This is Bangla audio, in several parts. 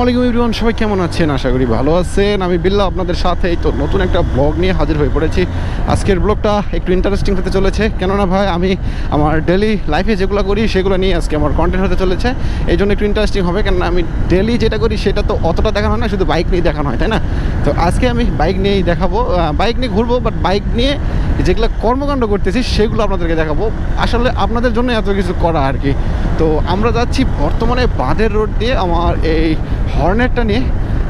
আলাইকুম এভরিওয়ান, সবাই কেমন আছেন? আশা করি ভালো আছেন। আমি বিল্লাহ আপনাদের সাথে এই তো নতুন একটা ব্লগ নিয়ে হাজির হয়ে পড়েছি। আজকের ব্লগটা একটু ইন্টারেস্টিং হতে চলেছে, কেননা ভাই আমি আমার ডেলি লাইফে যেগুলো করি সেগুলো নিয়ে আজকে আমার কন্টেন্ট হতে চলেছে। এই জন্য একটু ইন্টারেস্টিং হবে, কেননা আমি ডেলি যেটা করি সেটা তো অতটা দেখানো হয় না, শুধু বাইক নিয়ে দেখানো হয়, তাই না? তো আজকে আমি বাইক নিয়েই দেখাবো, বাইক নিয়ে ঘুরবো, বাট বাইক নিয়ে যেগুলো কর্মকাণ্ড করতেছি সেগুলো আপনাদেরকে দেখাবো। আসলে আপনাদের জন্য এত কিছু করা আর কি। তো আমরা যাচ্ছি বর্তমানে বাঁধের রোড দিয়ে আমার এই হর্নেটটা নিয়ে।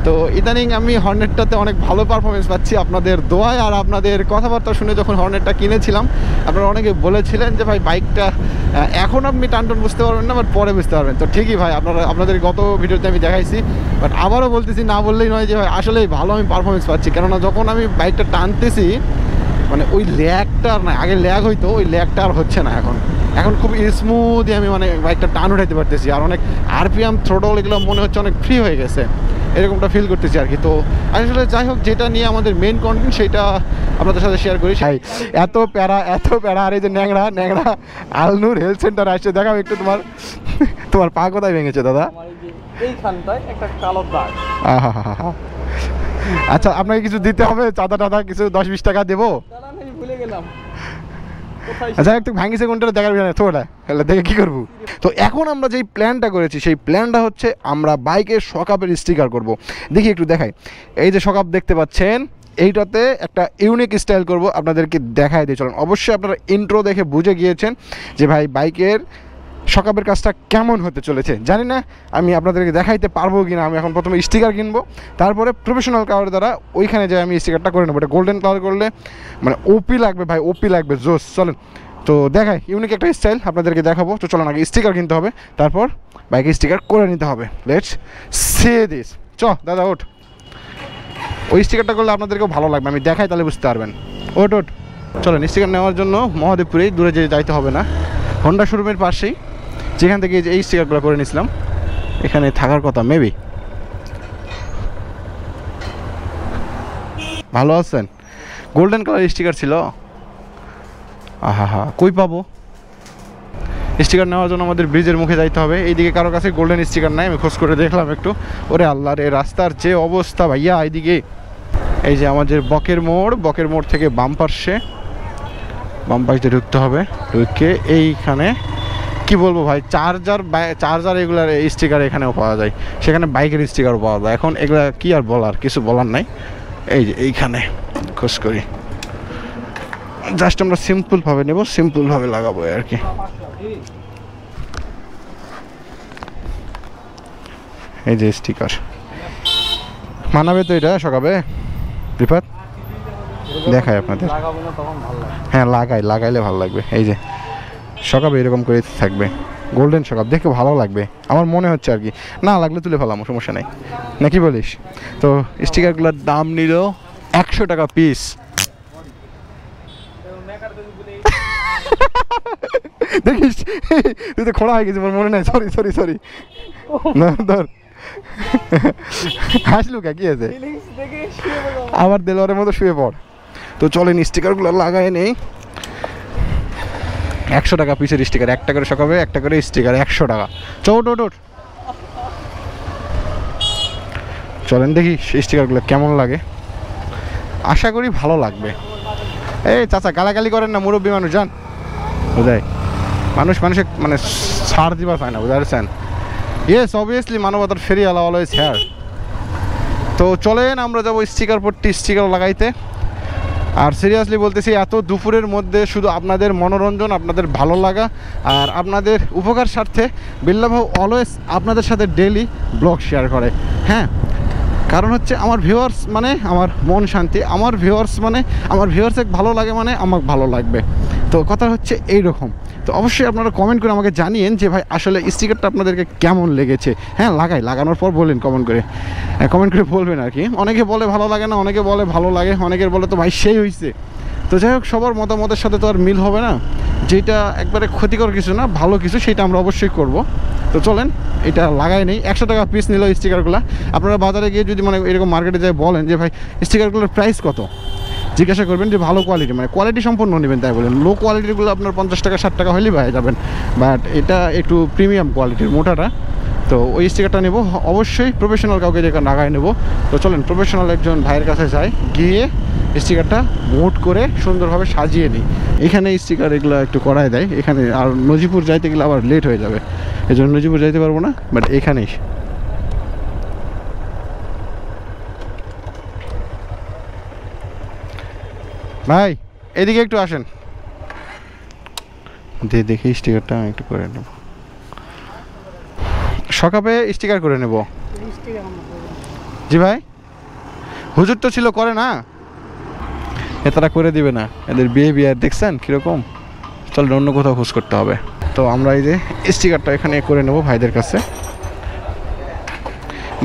তো ইদানিং আমি হর্নেটটাতে অনেক ভালো পারফরমেন্স পাচ্ছি আপনাদের দোয়ায়, আর আপনাদের কথাবার্তা শুনে যখন হর্নেটটা কিনেছিলাম আপনারা অনেকে বলেছিলেন যে ভাই বাইকটা এখন আপনি টানটন বুঝতে পারবেন না, বাট পরে বুঝতে পারবেন। তো ঠিকই ভাই, আপনাদের গত ভিডিওতে আমি দেখাইছি, বাট আবারও বলতেছি, না বললেই নয় যে ভাই আসলেই ভালো আমি পারফরমেন্স পাচ্ছি। কেননা যখন আমি বাইকটা টানতেছি মানে ওই ল্যাগটা আর না, আগে ল্যাগ হইতো, ওই ল্যাগটা আর হচ্ছে না। এখন খুব স্মুথই আমি মানে বাইকটা টান উঠাইতে পারতেছি, আর অনেক আরপিএম থ্রোটল এগুলো মনে হচ্ছে অনেক ফ্রি হয়ে গেছে, এরকমটা ফিল করতেছি আর কি। তো আসলে যাই হোক, যেটা নিয়ে আমাদের মেন কন্টেন্ট সেটা আপনাদের সাথে শেয়ার করি। এত প্যারা আর এই যে ন্যাংরা আলনুর হেলথ সেন্টার আসছে, দেখাও একটু তোমার পা কোথায় ভেঙেছে দাদা? এইখানটায় একটা কালো দাগ। আচ্ছা, আপনাকে কিছু দিতে হবে, চাঁদা টাদা কিছু 10-20 টাকা দেবো? আমি ভুলে গেলাম। আচ্ছা, একটু ভাঙিছে কোনটা দেখার না থোড়া, দেখে কী করবো। তো এখন আমরা যেই প্ল্যানটা করেছি সেই প্ল্যানটা হচ্ছে আমরা বাইকের শকআপের স্টিকার করব। দেখি একটু দেখাই, এই যে শকআপ দেখতে পাচ্ছেন, এইটাতে একটা ইউনিক স্টাইল করব, আপনাদেরকে দেখাই দিয়ে চলেন। অবশ্যই আপনারা ইন্ট্রো দেখে বুঝে গিয়েছেন যে ভাই বাইকের শকআপের কাজটা কেমন হতে চলেছে। জানি না আমি আপনাদেরকে দেখাইতে পারবো কি না। আমি এখন প্রথমে স্টিকার কিনবো, তারপরে প্রফেশনাল কালার দ্বারা ওইখানে যে আমি স্টিকারটা করে নেবো। এটা গোল্ডেন কালার করলে মানে ওপি লাগবে ভাই, ওপি লাগবে, জোস। চলেন তো দেখাই, ইউনিক একটা স্টাইল আপনাদেরকে দেখাবো। তো চলেন, আগে স্টিকার কিনতে হবে, তারপর বাইকে স্টিকার করে নিতে হবে। Let's say this. চ দাদা ওঠ, ওই স্টিকারটা করলে আপনাদেরকেও ভালো লাগবে, আমি দেখাই তাহলে বুঝতে পারবেন। ওঠ। চলেন, স্টিকার নেওয়ার জন্য মহাদেবপুরেই, দূরে যাইতে হবে না, হন্ডা শোরুমের পাশেই, যেখান থেকে এই স্টিকারগুলো করে নিয়েছিলাম, এখানে থাকার কথা মেবি। ভালো আছেন? গোল্ডেন কালার স্টিকার ছিল। কই পাবো স্টিকার নেওয়ার জন্য? আমাদের ব্রিজের মুখে যাইতে হবে। এইদিকে কারো কাছে গোল্ডেন স্টিকার নাই, আমি খোঁজ করে দেখলাম একটু। ওরে আল্লাহর, এই রাস্তার যে অবস্থা ভাইয়া। এইদিকে এই যে আমাদের বকের মোড় থেকে বাম পাশে ঢুকতে হবে। ঢুকে এইখানে কি বলবো ভাই, চার্জার এগুলার স্টিকার এখানেও পাওয়া যায়, সেখানে বাইকের স্টিকারও পাওয়া যায়। এখন এগুলা কি আর বলার, কিছু বলার নাই। এই যে এইখানে খোঁজ করি, জাস্ট আমরা সিম্পলভাবে নেব, সিম্পলভাবে লাগাবো আর কি। এই যে স্টিকার মানাবে তো এটা শকআপে? রিফাত দেখায় আপনাদের। হ্যাঁ, লাগাইলে ভালো লাগবে। এই যে শকআপে এরকম করে থাকবে, গোল্ডেন শকআপ, দেখে ভালো লাগবে আমার মনে হচ্ছে আর কি। না লাগলে তুলে ফেলাম, সমস্যা নেই, নাকি বলিস? তো স্টিকারগুলোর দাম নিল 100 টাকা পিস। দেখিস তুই তো খোড়া হয়ে গেছিস, আমার মনে নাই, সরি না ধর। হাসলু কি আছে, আবার দেলোয়ারের মতো শুয়ে পড়। তো চলেন স্টিকারগুলো লাগাই নেই। 100 টাকা পিসের স্টিকার, একটা করে শকআপে একটা করে স্টিকার, 100 টাকা। ওঠ। চলেন দেখি স্টিকারগুলো কেমন লাগে, আশা করি ভালো লাগবে। এই চাচা গালাগালি করেন না, মুরব্বী মানুষ যান, বুঝাই মানুষের মানে ছাড় দিবার পায় না, বুঝতে পারছেন? ইয়েস, অবভিয়াসলি মানবতার ফেরি অলওয়েজ হেয়ার। তো চলেন আমরা যাবো স্টিকার পট্টি, স্টিকার লাগাইতে। আর সিরিয়াসলি বলতেছি, এত দুপুরের মধ্যে শুধু আপনাদের মনোরঞ্জন, আপনাদের ভালো লাগা আর আপনাদের উপকার স্বার্থে বিল্লাহ ভাই অলওয়েজ আপনাদের সাথে ডেইলি ব্লগ শেয়ার করে। হ্যাঁ, কারণ হচ্ছে আমার ভিউয়ার্স মানে আমার মন শান্তি, আমার ভিউয়ার্স মানে আমার ভিউয়ার্সে ভালো লাগে মানে আমাকে ভালো লাগবে। তো কথা হচ্ছে এই রকম। তো অবশ্যই আপনারা কমেন্ট করে আমাকে জানিয়েন যে ভাই আসলে স্টিকারটা আপনাদেরকে কেমন লেগেছে। হ্যাঁ, লাগানোর পর বলেন, কমেন্ট করে বলবেন আর কি। অনেকে বলে ভালো লাগে না, অনেকে বলে ভালো লাগে, অনেকের বলে তো ভাই সেই হয়েছে। তো যাই হোক, সবার মতামতের সাথে তো আর মিল হবে না। যেটা একবারে ক্ষতিকর কিছু না, ভালো কিছু, সেটা আমরা অবশ্যই করব। তো চলেন এটা লাগাই নেই। 100 টাকা পিস নিল স্টিকারগুলো। আপনারা বাজারে গিয়ে যদি মানে এরকম মার্কেটে যাই বলেন যে ভাই স্টিকারগুলোর প্রাইস কত, জিজ্ঞাসা করবেন যে ভালো কোয়ালিটি মানে কোয়ালিটি সম্পন্ন নেবেন তাই বলেন। লো কোয়ালিটিগুলো আপনার 50 টাকা 60 টাকা হলেই পাওয়া যাবেন, বাট এটা একটু প্রিমিয়াম কোয়ালিটির মোটাটা, তো ওই স্টিকারটা নেব, অবশ্যই প্রফেশনাল কাউকে যেটা লাগাই নেব। তো চলেন প্রফেশনাল একজন ভাইয়ের কাছে যাই, গিয়ে স্টিকারটা মোট করে সুন্দরভাবে সাজিয়ে নিই। এখানে স্টিকার এগুলো একটু করায় দেয় এখানে, আর নজিপুর যাইতে গেলে আবার লেট হয়ে যাবে, এই জন্য নজিপুর যাইতে পারবো না, বাট এখানেই। ভাই এদিকে একটু আসেন, দেখি স্টিকারটা আমি একটু করে নেব। সকালে স্টিকার করে নেব। জি ভাই, হুজুর তো ছিল করে না, এতারা করে দিবে না, এদের বিহেভিয়ার দেখছেন কীরকম। চল অন্য কোথাও খোঁজ করতে হবে। তো আমরা এই যে স্টিকারটা এখানে করে নেব ভাইদের কাছে।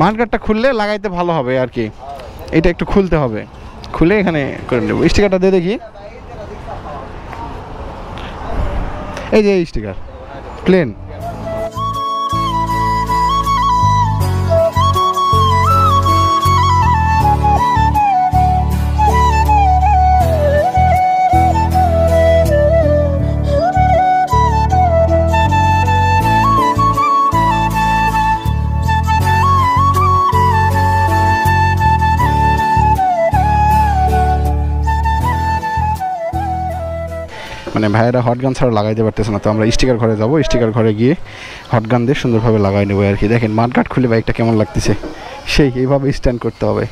মার্কারটা খুললে লাগাইতে ভালো হবে আর কি, এটা একটু খুলতে হবে, খুলে এখানে করে নেব। স্টিকারটা দিয়ে দেখি, এই যে স্টিকার প্লেন। মানে ভাইয়েরা হটগান ছাড়া লাগাইতে পারতেছে না, তো আমরা স্টিকার ঘরে যাব, স্টিকার ঘরে গিয়ে হটগান দিয়ে সুন্দরভাবে লাগাই নেবো আর কি। দেখেন মাঠঘাট খুলে বাইকটা কেমন লাগতেছে, সেই এইভাবে স্ট্যান্ড করতে হবে।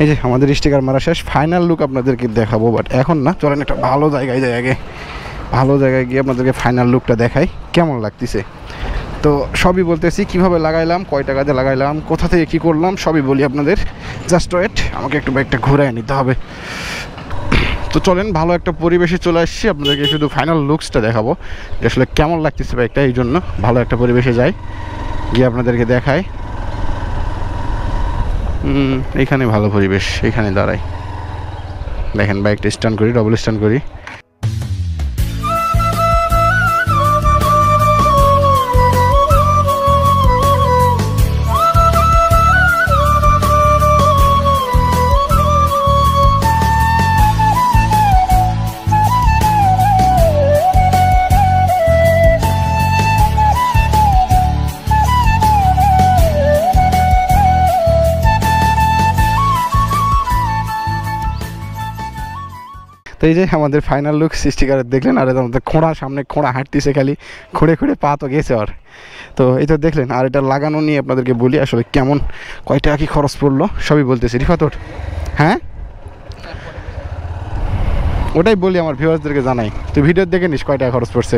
এই যে আমাদের স্টিকার মারা শেষ, ফাইনাল লুক আপনাদেরকে দেখাবো, বাট এখন না, চলেন একটা ভালো জায়গায় যাই আগে, ভালো জায়গায় গিয়ে আপনাদেরকে ফাইনাল লুকটা দেখাই কেমন লাগতেছে। তো সবই বলতেছি, কিভাবে লাগাইলাম, কয় টাকাতে লাগাইলাম, কোথা থেকে কী করলাম, সবই বলি আপনাদের। জাস্ট ওয়েট, আমাকে একটু বাইকটা ঘুরায় নিতে হবে। তো চলেন ভালো একটা পরিবেশে চলে আসছি, আপনাদেরকে শুধু ফাইনাল লুকসটা দেখাবো যে আসলে কেমন লাগতেছে বাইকটা, এই জন্য ভালো একটা পরিবেশে যাই, গিয়ে আপনাদেরকে দেখাই। এইখানে ভালো পরিবেশ, এইখানে দাঁড়াই, দেখেন বাইকটা স্ট্যান্ড করি, ডবল স্ট্যান্ড করি। তো এই যে আমাদের ফাইনাল লুক স্টিকার দেখলেন, আর আমাদের খোঁড়া, সামনে খোঁড়া হাঁটতেছে খালি, খুঁড়ে খুঁড়ে পা তো গেছে আর। তো এই তো দেখলেন, আর এটা লাগানো নিয়ে আপনাদেরকে বলি আসলে কেমন, কয় টাকা কী খরচ পড়লো সবই বলতেছি। রিফাত ওঠ, হ্যাঁ ওটাই বলি, আমার ভিউয়ার্সদেরকে জানাই, তুই ভিডিও দেখে নিস কয় টাকা খরচ পড়ছে।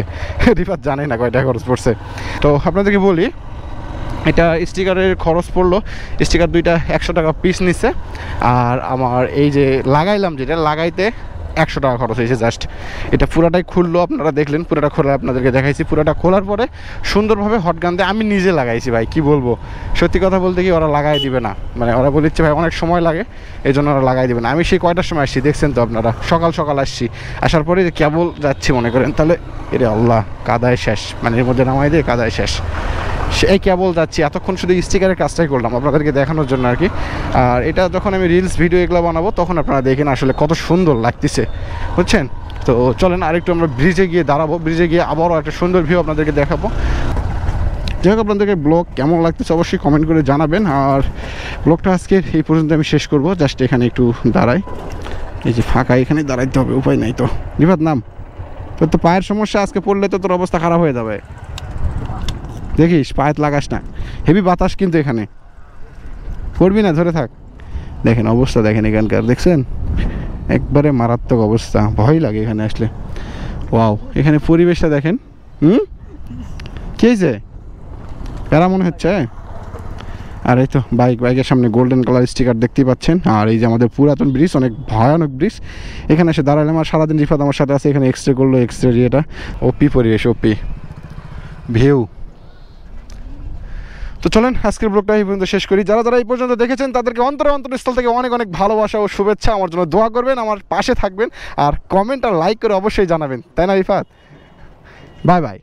রিফাত জানে না কয় টাকা খরচ পড়ছে। তো আপনাদেরকে বলি, এটা স্টিকারের খরচ পড়লো, স্টিকার দুইটা 100 টাকা পিস নিচ্ছে, আর আমার এই যে লাগাইলাম, যেটা লাগাইতে 100 টাকা খরচ হয়েছে জাস্ট। এটা পুরাটাই খুললো, আপনারা দেখলেন, পুরোটা খোলা আপনাদেরকে দেখাইছি। পুরোটা খোলার পরে সুন্দরভাবে হটগান দিয়ে আমি নিজে লাগাইছি ভাই, কি বলবো, সত্যি কথা বলতে কি ওরা লাগাই দিবে না, মানে ওরা বলেছে ভাই অনেক সময় লাগে, এই জন্য ওরা লাগাই দিবে না। আমি সেই কয়টার সময় আসছি দেখছেন তো আপনারা, সকাল সকাল আসছি, আসার পরে যে কেবল যাচ্ছি মনে করেন, তাহলে এরে আল্লাহ কাদায় শেষ, মানে এর মধ্যে নামাই দিয়ে কাদায় শেষ, এই কেবল যাচ্ছি। এতক্ষণ শুধু স্টিকারের কাজটাই করলাম আপনাদেরকে দেখানোর জন্য আর কি। আর এটা যখন আমি রিলস ভিডিও এগুলো বানাবো, তখন আপনারা দেখেন আসলে কত সুন্দর লাগতেছে, বুঝছেন। তো চলেন আরেকটু আমরা ব্রিজে গিয়ে দাঁড়াবো, ব্রিজে গিয়ে আবারও একটা সুন্দর ভিউ আপনাদেরকে দেখাবো। যাই হোক, আপনাদেরকে ব্লগ কেমন লাগতেছে অবশ্যই কমেন্ট করে জানাবেন। আর ব্লগটা আজকে এই পর্যন্ত আমি শেষ করব, জাস্ট এখানে একটু দাঁড়াই, এই যে ফাঁকা, এখানে দাঁড়াইতে হবে, উপায় নাই। তো রিফাত নাম, তোর তো পায়ের সমস্যা, আজকে পড়লে তো তোর অবস্থা খারাপ হয়ে যাবে, দেখিস পায়ে লাগাস না, হেভি বাতাস কিন্তু এখানে, পড়বি না, ধরে থাক। দেখেন অবস্থা, দেখেন এখানকার, দেখছেন একবারে মারাত্মক অবস্থা, ভয় লাগে এখানে আসলে। ওয়াও, এখানে পরিবেশটা দেখেন। কি হয়েছে, এরা মনে হচ্ছে। আর এই তো বাইকের সামনে গোল্ডেন কালার স্টিকার দেখতেই পাচ্ছেন। আর এই যে আমাদের পুরাতন ব্রিজ, অনেক ভয়ানক ব্রিজ, এখানে এসে দাঁড়ালাম। আর সারাদিন রিফাত আমার সাথে আছে, এখানে এক্সরে করলো, এক্সরে ইয়েটা, ওপি পরিবেশ, ওপি ভিউ, তো চলেন আজকের ব্লগটা এই পর্যন্ত শেষ করি। যারা যারা এই পর্যন্ত দেখেছেন তাদেরকে অন্তরস্থল থেকে অনেক অনেক ভালোবাসা ও শুভেচ্ছা, আমার জন্য দোয়া করবেন, আমার পাশে থাকবেন আর কমেন্ট আর লাইক করে অবশ্যই জানাবেন, তাই না রিফাত? Bye bye.